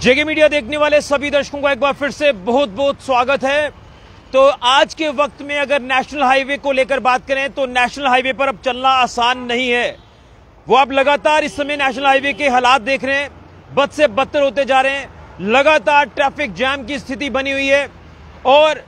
जेके media देखने वाले सभी दर्शकों का एक बार फिर से बहुत बहुत स्वागत है। तो आज के वक्त में अगर नेशनल हाईवे को लेकर बात करें तो नेशनल हाईवे पर अब चलना आसान नहीं है। वो आप लगातार इस समय नेशनल हाईवे के हालात देख रहे हैं, बद से बदतर होते जा रहे हैं। लगातार ट्रैफिक जैम की स्थिति बनी हुई है और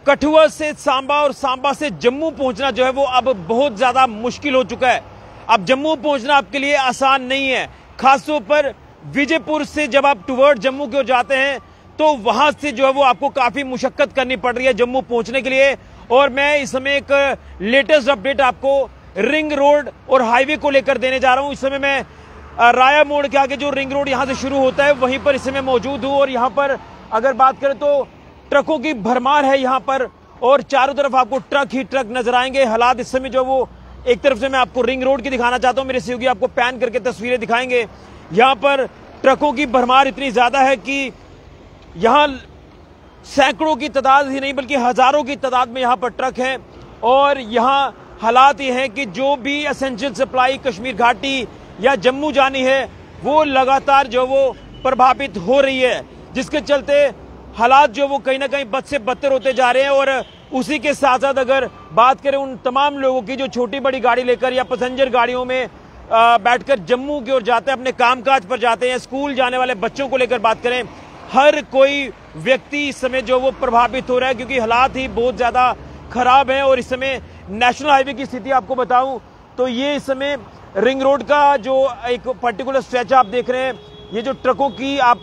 कठुआ से सांबा और सांबा से जम्मू पहुंचना जो है वो अब बहुत ज्यादा मुश्किल हो चुका है। अब जम्मू पहुंचना आपके लिए आसान नहीं है, खासतौर पर विजयपुर से जब आप टुवर्ड जम्मू की ओर जाते हैं तो वहां से जो है वो आपको काफी मुशक्कत करनी पड़ रही है जम्मू पहुंचने के लिए। और मैं इस समय एक लेटेस्ट अपडेट आपको रिंग रोड और हाईवे को लेकर देने जा रहा हूं। इस समय मैं राया मोड़ के आगे जो रिंग रोड यहां से शुरू होता है वहीं पर इस समय मौजूद हूं और यहां पर अगर बात करें तो ट्रकों की भरमार है यहां पर और चारों तरफ आपको ट्रक ही ट्रक नजर आएंगे। हालात इस समय जो वो एक तरफ से मैं आपको रिंग रोड की दिखाना चाहता हूं, मेरे सहयोगी आपको पैन करके तस्वीरें दिखाएंगे। यहां पर ट्रकों की भरमार इतनी ज्यादा है कि यहां सैकड़ों की तादाद ही नहीं बल्कि हजारों की तादाद में यहां पर ट्रक हैं और यहां हालात ये हैं कि जो भी एसेंशियल सप्लाई कश्मीर घाटी या जम्मू जानी है वो लगातार जो वो प्रभावित हो रही है, जिसके चलते हालात जो वो कहीं ना कहीं बद से बदतर होते जा रहे हैं। और उसी के साथ साथ अगर बात करें उन तमाम लोगों की जो छोटी बड़ी गाड़ी लेकर या पैसेंजर गाड़ियों में बैठकर जम्मू की ओर जाते हैं, अपने कामकाज पर जाते हैं, स्कूल जाने वाले बच्चों को लेकर बात करें, हर कोई व्यक्ति इस समय जो वो प्रभावित हो रहा है क्योंकि हालात ही बहुत ज्यादा खराब हैं। और इस समय नेशनल हाईवे की स्थिति आपको बताऊं तो ये इस समय रिंग रोड का जो एक पर्टिकुलर स्ट्रेच आप देख रहे हैं, ये जो ट्रकों की आप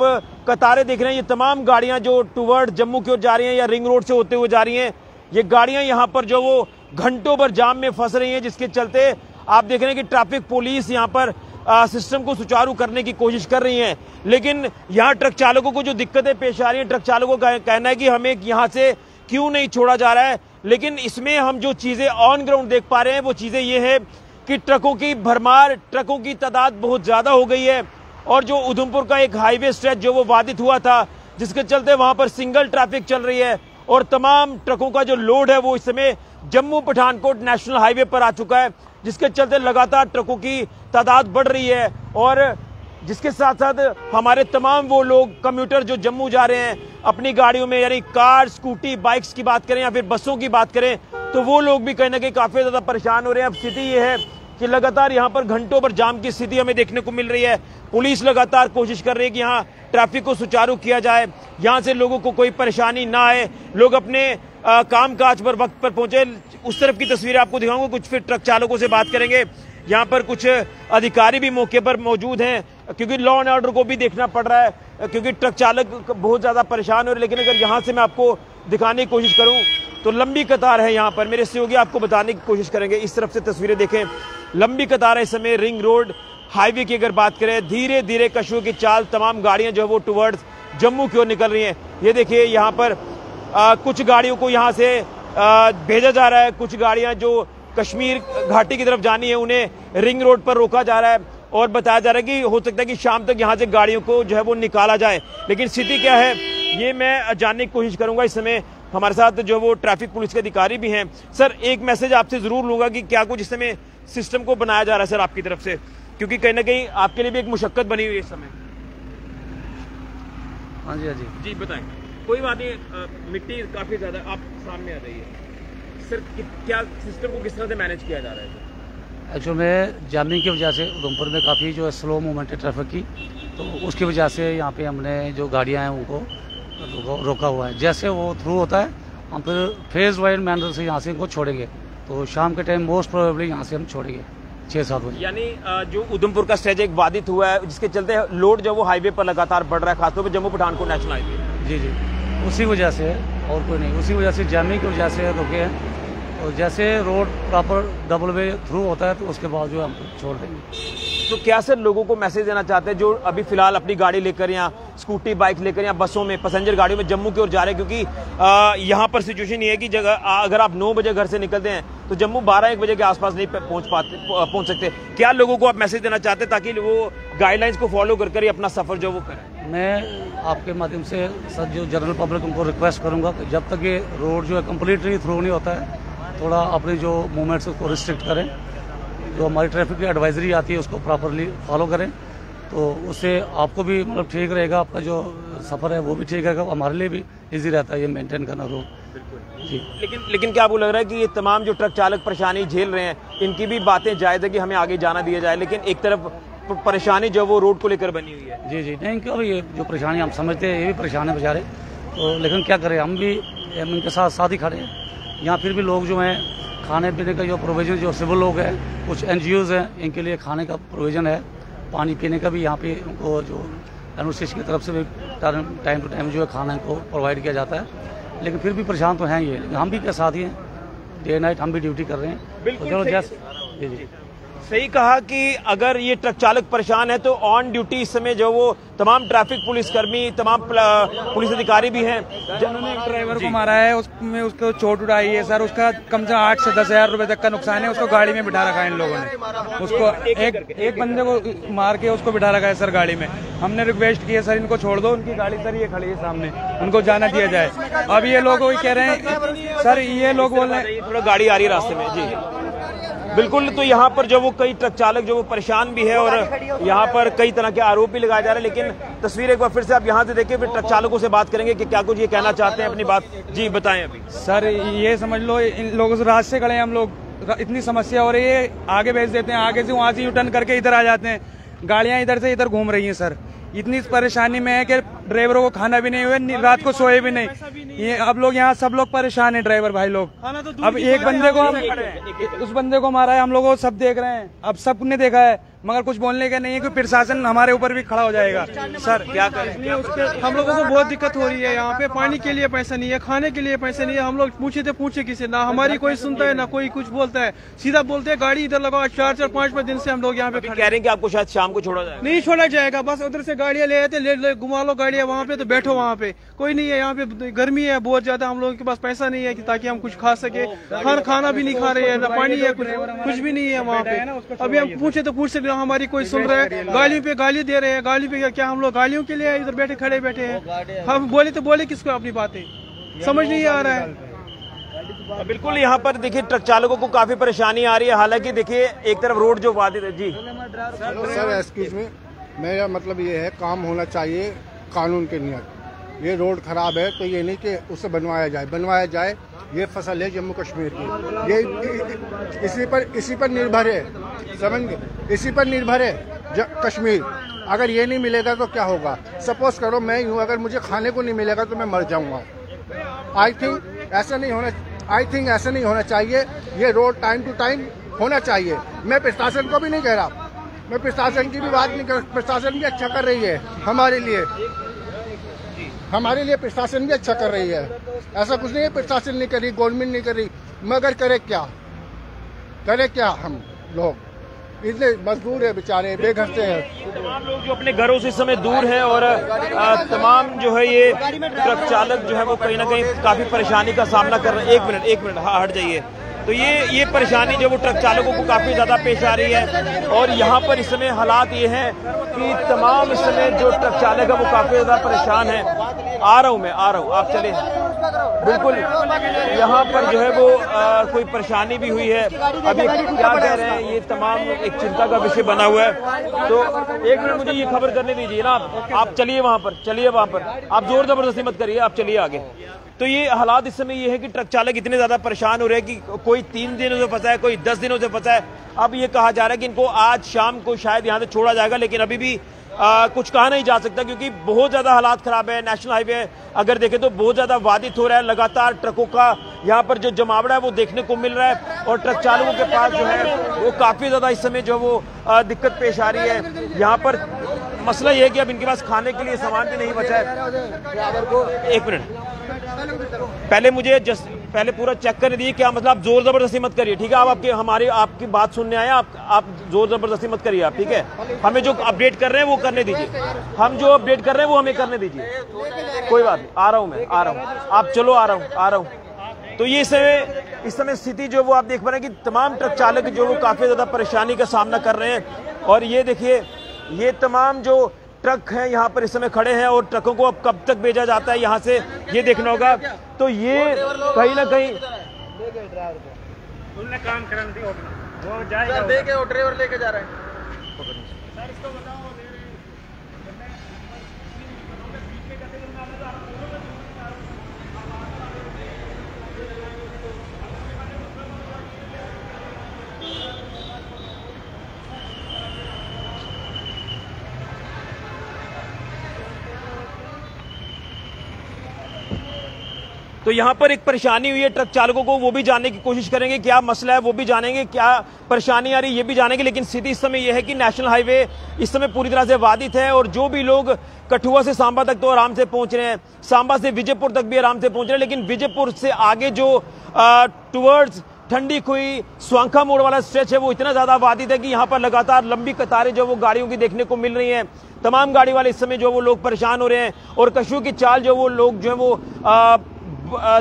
कतारें देख रहे हैं, ये तमाम गाड़ियां जो टुवर्ड जम्मू की ओर जा रही हैं या रिंग रोड से होते हुए जा रही हैं, ये गाड़ियां यहां पर जो वो घंटों भर जाम में फंस रही हैं, जिसके चलते आप देख रहे हैं कि ट्रैफिक पुलिस यहां पर सिस्टम को सुचारू करने की कोशिश कर रही है। लेकिन यहां ट्रक चालकों को जो दिक्कतें पेश आ रही हैं, ट्रक चालकों का कहना है कि हमें यहां से क्यों नहीं छोड़ा जा रहा है। लेकिन इसमें हम जो चीजें ऑन ग्राउंड देख पा रहे हैं वो चीजें ये है कि ट्रकों की भरमार, ट्रकों की तादाद बहुत ज्यादा हो गई है और जो उधमपुर का एक हाईवे स्ट्रेच जो वो बाधित हुआ था, जिसके चलते वहां पर सिंगल ट्रैफिक चल रही है और तमाम ट्रकों का जो लोड है वो इस समय जम्मू पठानकोट नेशनल हाईवे पर आ चुका है, जिसके चलते लगातार ट्रकों की तादाद बढ़ रही है। और जिसके साथ साथ हमारे तमाम वो लोग कम्यूटर जो जम्मू जा रहे हैं अपनी गाड़ियों में, यानी कार, स्कूटी, बाइक्स की बात करें या फिर बसों की बात करें, तो वो लोग भी कहीं ना कहीं काफी ज्यादा परेशान हो रहे हैं। अब स्थिति ये है कि लगातार यहाँ पर घंटों भर जाम की स्थिति हमें देखने को मिल रही है। पुलिस लगातार कोशिश कर रही है कि यहाँ ट्रैफिक को सुचारू किया जाए, यहाँ से लोगों को कोई परेशानी ना आए, लोग अपने काम काज पर वक्त पर पहुंचे। उस तरफ की तस्वीरें आपको दिखाऊंगा, कुछ फिर ट्रक चालकों से बात करेंगे। यहाँ पर कुछ अधिकारी भी मौके पर मौजूद हैं क्योंकि लॉ एंड ऑर्डर को भी देखना पड़ रहा है क्योंकि ट्रक चालक बहुत ज्यादा परेशान हो रहे हैं। लेकिन अगर यहाँ से मैं आपको दिखाने की कोशिश करूँ तो लंबी कतार है यहाँ पर, मेरे सहयोगी आपको बताने की कोशिश करेंगे। इस तरफ से तस्वीरें देखें, लंबी कतार है इस समय रिंग रोड हाईवे की अगर बात करें, धीरे धीरे कशुओं की चाल, तमाम गाड़ियां जो है वो टुवर्ड्स जम्मू की ओर निकल रही हैं। ये देखिए यहाँ पर कुछ गाड़ियों को यहाँ से भेजा जा रहा है, कुछ गाड़ियां जो कश्मीर घाटी की तरफ जानी है उन्हें रिंग रोड पर रोका जा रहा है और बताया जा रहा है कि हो सकता है कि शाम तक यहाँ से गाड़ियों को जो है वो निकाला जाए। लेकिन स्थिति क्या है ये मैं जानने की कोशिश करूंगा। इस समय हमारे साथ जो वो ट्रैफिक पुलिस के अधिकारी भी हैं। सर, एक मैसेज आपसे जरूर लूंगा कि क्या कुछ इस समय सिस्टम को बनाया जा रहा है सर आपकी तरफ से, क्योंकि कहीं ना कहीं आपके लिए भी एक मुशक्कत बनी हुई है इस समय। हाँ जी, हाँ जी जी बताएं। कोई बात नहीं, मिट्टी काफी ज्यादा आप सामने आ रही है सर, क्या सिस्टम को किस तरह से मैनेज किया जा रहा है? एक्चुअल में जामिंग की वजह से उधमपुर में काफ़ी जो है स्लो मूवमेंट है ट्रैफिक की, तो उसकी वजह से यहाँ पे हमने जो गाड़ियाँ हैं उनको रोका हुआ है। जैसे वो थ्रू होता है हम फिर फेज वाइज मैनर से यहाँ से इनको छोड़ेंगे, तो शाम के टाइम मोस्ट प्रोबेबली यहाँ से हम छोड़ेंगे 6-7 बजे। यानी जो उधमपुर का स्ट्रेच एक बाधित हुआ है जिसके चलते लोड जो वो हाईवे पर लगातार बढ़ रहा है, खासतौर पर जम्मू पठानकोट नेशनल हाईवे। जी जी, उसी वजह से और कोई नहीं, उसी वजह से जामिंग की वजह से रुके हैं। और जैसे road proper double way through होता है तो उसके बाद जो हम छोड़ देंगे। तो क्या सर लोगों को मैसेज देना चाहते हैं जो अभी फिलहाल अपनी गाड़ी लेकर या स्कूटी बाइक लेकर या बसों में पैसेंजर गाड़ियों में जम्मू की ओर जा रहे हैं, क्योंकि यहाँ पर सिचुएशन ये है कि जगह अगर आप 9 बजे घर से निकलते हैं तो जम्मू 12-1 बजे के आसपास नहीं पहुंच सकते। क्या लोगों को आप मैसेज देना चाहते हैं ताकि वो गाइडलाइंस को फॉलो कर अपना सफर जो वो करें? मैं आपके माध्यम से सर जो जनरल पब्लिक उनको रिक्वेस्ट करूंगा कि जब तक ये रोड जो है कम्प्लीटली थ्रू नहीं होता है, थोड़ा अपनी जो मूवमेंट्स को रिस्ट्रिक्ट करें, जो हमारी ट्रैफिक की एडवाइजरी आती है उसको प्रॉपरली फॉलो करें, तो उससे आपको भी मतलब ठीक रहेगा, आपका जो सफ़र है वो भी ठीक रहेगा, हमारे लिए भी इजी रहता है ये मेंटेन करना रोड। जी लेकिन क्या आपको लग रहा है कि ये तमाम जो ट्रक चालक परेशानी झेल रहे हैं, इनकी भी बातें जायज़ है कि हमें आगे जाना दिया जाए, लेकिन एक तरफ परेशानी जो वो रोड को लेकर बनी हुई है। जी नहीं, क्यों ये जो परेशानी हम समझते हैं ये भी परेशान है बेचारे, तो लेकिन क्या करें, हम भी इनके साथ ही खड़े हैं। यहाँ फिर भी लोग जो हैं खाने पीने का जो प्रोविज़न, जो सिविल लोग हैं, कुछ NGOs हैं, इनके लिए खाने का प्रोविज़न है, पानी पीने का भी यहाँ पे उनको जो एडमिनिस्ट्रेशन की तरफ से भी टाइम टू टाइम जो है खाना को प्रोवाइड किया जाता है। लेकिन फिर भी परेशान तो हैं ये, हम भी के साथ ही हैं, डे नाइट हम भी ड्यूटी कर रहे हैं। बिल्कुल चलो जी सही कहा कि अगर ये ट्रक चालक परेशान है तो ऑन ड्यूटी इस समय जो वो तमाम ट्रैफिक पुलिसकर्मी, तमाम पुलिस अधिकारी भी हैं। उन्होंने एक ड्राइवर को मारा है, उसमें उसको चोट उड़ाई है सर, उसका कम से कम 8 से 10 हज़ार रुपए तक का नुकसान है। उसको गाड़ी में बिठा रखा है इन लोगों ने, उसको एक बंदे को मार के उसको बिठा रखा है सर गाड़ी में। हमने रिक्वेस्ट की है सर इनको छोड़ दो, उनकी गाड़ी सर ये खड़ी है सामने, उनको जाना दिया जाए। अब ये लोग वही कह रहे हैं सर, ये लोग बोल रहे हैं थोड़ा गाड़ी आ रही है रास्ते में। जी बिल्कुल, तो यहाँ पर जो वो कई ट्रक चालक जो वो परेशान भी है और यहाँ पर कई तरह के आरोप भी लगाए जा रहे हैं। लेकिन तस्वीर एक बार फिर से आप यहाँ से देखिए, फिर ट्रक चालकों से बात करेंगे कि क्या कुछ ये कहना चाहते हैं अपनी बात। जी बताएं। अभी सर ये समझ लो इन लोगों से रात से खड़े हैं हम लोग, इतनी समस्या हो रही है, आगे भेज देते हैं, आगे से वहाँ से यूटर्न करके इधर आ जाते हैं, गाड़ियाँ इधर से इधर घूम रही हैं सर। इतनी परेशानी में है कि ड्राइवरों को खाना भी नहीं हुआ, रात को सोए भी नहीं। ये अब लोग यहाँ सब लोग परेशान हैं, ड्राइवर भाई लोग। अब एक बंदे को उस बंदे को मारा है, हम लोग सब देख रहे हैं, अब सबने देखा है, मगर कुछ बोलने का नहीं है कि प्रशासन हमारे ऊपर भी खड़ा हो जाएगा। सर क्या करें, हम लोगों को बहुत दिक्कत हो रही है। यहाँ पे पानी के लिए पैसा नहीं है, खाने के लिए पैसे नहीं है। हम लोग पूछे किसे, ना हमारी कोई सुनता है ना कोई कुछ बोलता है, सीधा बोलते हैं गाड़ी इधर लगाओ। 4-5 दिन से हम लोग यहाँ पे कह रहे हैं कि आपको शायद शाम को छोड़ा जाएगा। नहीं छोड़ा जाएगा, बस उधर से गाड़ियाँ ले आते, ले घुमा लो गाड़ियाँ वहाँ पे, तो बैठो वहाँ पे, कोई नहीं है। यहाँ पे गर्मी है बहुत ज्यादा, हम लोगों के पास पैसा नहीं है कि ताकि हम कुछ खा सके, खाना भी नहीं खा रहे हैं, ना पानी है, कुछ भी नहीं है वहाँ पे। अभी हम पूछे तो पूछ सकते, हमारी कोई सुन रहा है, गालियों पे गाली दे रहे हैं। गाली पे क्या हम लोग गालियों के लिए इधर बैठे हैं? हम बोले तो बोले किसको अपनी बातें, समझ नहीं आ रहा है। बिल्कुल, यहाँ पर देखिए ट्रक चालकों को काफी परेशानी आ रही है। हालांकि देखिए एक तरफ रोड जो बाधित है। जी सर एक्सक्यूज मी, मेरा मतलब ये है काम होना चाहिए कानून के नियत। ये रोड खराब है तो ये नहीं कि उसे बनवाया जाए। ये फसल है जम्मू कश्मीर की, ये इसी पर निर्भर है, समझ गए, इसी पर निर्भर है कश्मीर। अगर ये नहीं मिलेगा तो क्या होगा? सपोज करो मैं यूँ, अगर मुझे खाने को नहीं मिलेगा तो मैं मर जाऊंगा। आई थिंक ऐसा नहीं होना चाहिए। ये रोड टाइम टू टाइम होना चाहिए। मैं प्रशासन को भी नहीं कह रहा, मैं प्रशासन की भी बात नहीं कर, प्रशासन भी अच्छा कर रही है हमारे लिए प्रशासन भी अच्छा कर रही है। ऐसा कुछ नहीं है प्रशासन नहीं कर रही, गवर्नमेंट नहीं कर रही, मगर करे क्या हम लोग इतने मजदूर है बेचारे, बेघर से हैं। तमाम लोग जो अपने घरों से इस समय दूर हैं और तमाम जो है ये ट्रक चालक जो है वो कहीं ना कहीं काफी परेशानी का सामना कर रहे हैं। एक मिनट हाँ हट जाइए। तो ये परेशानी जो वो ट्रक चालकों को काफी ज्यादा पेश आ रही है। और यहाँ पर इस समय हालात ये हैं कि तमाम इस समय जो ट्रक चालक है वो काफी ज्यादा परेशान है। आ रहा हूँ आप चले। बिल्कुल, यहाँ पर जो है वो कोई परेशानी भी हुई है। अभी क्या कह रहे हैं, ये तमाम एक चिंता का विषय बना हुआ है। तो एक मिनट मुझे ये खबर करने दीजिए ना, आप चलिए वहाँ पर, आप जोर जबरदस्ती मत करिए, आप चलिए आगे। तो ये हालात इस समय ये है कि ट्रक चालक इतने ज्यादा परेशान हो रहे हैं कि कोई 3 दिनों से फंसा है, कोई 10 दिनों से फंसा है। अब ये कहा जा रहा है कि इनको आज शाम को शायद यहाँ से छोड़ा जाएगा, लेकिन अभी भी कुछ कहा नहीं जा सकता क्योंकि बहुत ज्यादा हालात खराब है। नेशनल हाईवे अगर देखें तो बहुत ज्यादा बाधित हो रहा है। लगातार ट्रकों का यहाँ पर जो जमावड़ा है वो देखने को मिल रहा है और ट्रक चालकों के पास जो है वो काफी ज्यादा इस समय जो वो दिक्कत पेश आ रही है। यहाँ पर मसला ये है कि अब इनके पास खाने के लिए सामान भी नहीं बचा है। एक मिनट, पहले पूरा चेक करने दीजिए क्या मतलब। आप जोर जबरदस्ती मत करिए, ठीक है? आप आपकी बात सुनने आए, आप जोर जबरदस्ती मत करिए आप, ठीक है? हमें जो अपडेट कर रहे हैं वो करने दीजिए, हम जो अपडेट कर रहे हैं वो हमें करने दीजिए। कोई बात नहीं, आ रहा हूँ आप चलो, आ रहा हूँ। तो ये इस समय स्थिति जो वो आप देख पा रहे हैं कि तमाम ट्रक चालक जो वो काफी ज्यादा परेशानी का सामना कर रहे हैं। और ये देखिए, ये तमाम जो ट्रक हैं यहाँ पर इस समय खड़े हैं और ट्रकों को अब कब तक भेजा जाता है यहाँ से ये देखना होगा। तो ये कहीं ना कहीं काम करने वो जाएगा, ड्राइवर लेके जा रहे हैं। तो यहां पर एक परेशानी हुई है ट्रक चालकों को, वो भी जानने की कोशिश करेंगे क्या मसला है, वो भी जानेंगे, क्या परेशानी आ रही है ये भी जानेंगे। लेकिन स्थिति इस समय यह है कि नेशनल हाईवे इस समय पूरी तरह से बाधित है और जो भी लोग कठुआ से सांबा तक तो आराम से पहुंच रहे हैं, सांबा से विजयपुर तक भी आराम से पहुंच रहे हैं, लेकिन विजयपुर से आगे जो टुवर्ड्स ठंडी खुई स्वांखा मोड़ वाला स्ट्रेच है वो इतना ज्यादा बाधित है कि यहाँ पर लगातार लंबी कतारें जो वो गाड़ियों की देखने को मिल रही हैं। तमाम गाड़ी वाले इस समय जो वो लोग परेशान हो रहे हैं और कशु की चाल जो वो लोग जो है वो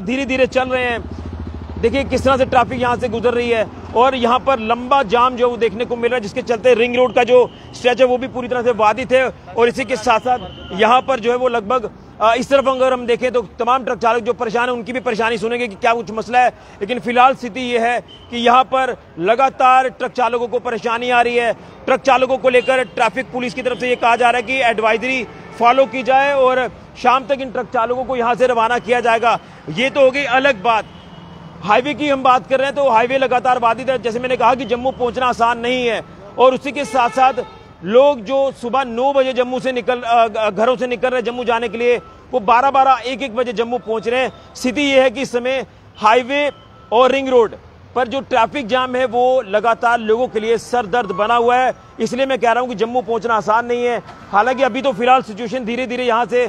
धीरे धीरे चल रहे हैं। देखिए किस तरह से ट्रैफिक यहां से गुजर रही है और यहां पर लंबा जाम जो वो देखने को मिल रहा है, जिसके चलते रिंग रोड का जो स्ट्रेच है वो भी पूरी तरह से बाधित है। और इसी के साथ साथ यहां पर जो है वो लगभग इस तरफ अगर हम देखें तो तमाम ट्रक चालक जो परेशान है उनकी भी परेशानी सुनेंगे कि क्या कुछ मसला है। लेकिन फिलहाल स्थिति यह है कि यहाँ पर लगातार ट्रक चालकों को परेशानी आ रही है। ट्रक चालकों को लेकर ट्रैफिक पुलिस की तरफ से ये कहा जा रहा है कि एडवाइजरी फॉलो की जाए और शाम तक इन ट्रक चालकों को यहां से रवाना किया जाएगा। ये तो हो गई अलग बात। हाईवे की हम बात कर रहे हैं तो हाईवे लगातार बाधित है। जैसे मैंने कहा कि जम्मू पहुंचना आसान नहीं है और उसी के साथ साथ लोग जो सुबह 9 बजे जम्मू से घरों से निकल रहे हैं जम्मू जाने के लिए, वो 12-12, 1-1 बजे जम्मू पहुंच रहे हैं। स्थिति यह है कि इस समय हाईवे और रिंग रोड पर जो ट्रैफिक जाम है वो लगातार लोगों के लिए सर दर्द बना हुआ है। इसलिए मैं कह रहा हूं कि जम्मू पहुंचना आसान नहीं है। हालांकि अभी तो फिलहाल सिचुएशन धीरे धीरे यहां से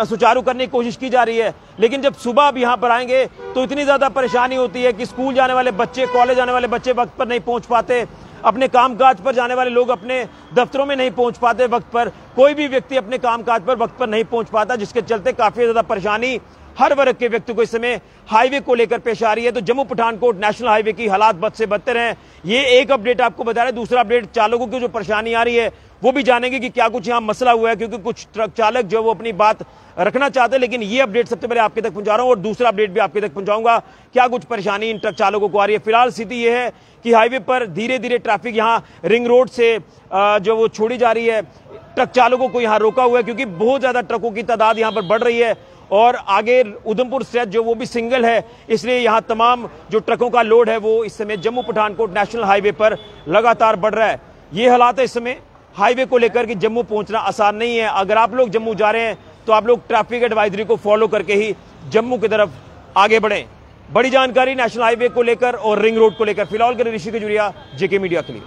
सुचारू करने की कोशिश की जा रही है, लेकिन जब सुबह आप यहां पर आएंगे तो इतनी ज्यादा परेशानी होती है कि स्कूल जाने वाले बच्चे, कॉलेज जाने वाले बच्चे वक्त पर नहीं पहुंच पाते, अपने कामकाज पर जाने वाले लोग अपने दफ्तरों में नहीं पहुंच पाते वक्त पर, कोई भी व्यक्ति अपने कामकाज पर वक्त पर नहीं पहुंच पाता, जिसके चलते काफी ज्यादा परेशानी हर वर्ग के व्यक्ति को इस समय हाईवे को लेकर पेश आ रही है। तो जम्मू पठानकोट नेशनल हाईवे की हालात बद से बदतर हैं। ये एक अपडेट आपको बता रहे हैं। दूसरा अपडेट चालकों की जो परेशानी आ रही है वो भी जानेंगे कि क्या कुछ यहाँ मसला हुआ है, क्योंकि कुछ ट्रक चालक जो वो अपनी बात रखना चाहते हैं। लेकिन ये अपडेट सबसे पहले आपके तक पहुंचा रहा हूं और दूसरा अपडेट भी आपके तक पहुंचाऊंगा क्या कुछ परेशानी इन ट्रक चालकों को आ रही है। फिलहाल स्थिति यह है कि हाईवे पर धीरे धीरे ट्रैफिक यहाँ रिंग रोड से जो वो छोड़ी जा रही है। ट्रक चालकों को यहाँ रोका हुआ है क्योंकि बहुत ज्यादा ट्रकों की तादाद यहाँ पर बढ़ रही है और आगे उधमपुर स्ट्रेच जो वो भी सिंगल है, इसलिए यहाँ तमाम जो ट्रकों का लोड है वो इस समय जम्मू पठानकोट नेशनल हाईवे पर लगातार बढ़ रहा है। ये हालात है इस समय हाईवे को लेकर कि जम्मू पहुंचना आसान नहीं है। अगर आप लोग जम्मू जा रहे हैं तो आप लोग ट्रैफिक एडवाइजरी को फॉलो करके ही जम्मू की तरफ आगे बढ़ें। बड़ी जानकारी नेशनल हाईवे को लेकर और रिंग रोड को लेकर। फिलहाल के लिए ऋषि खजुरिया, जेके मीडिया के लिए।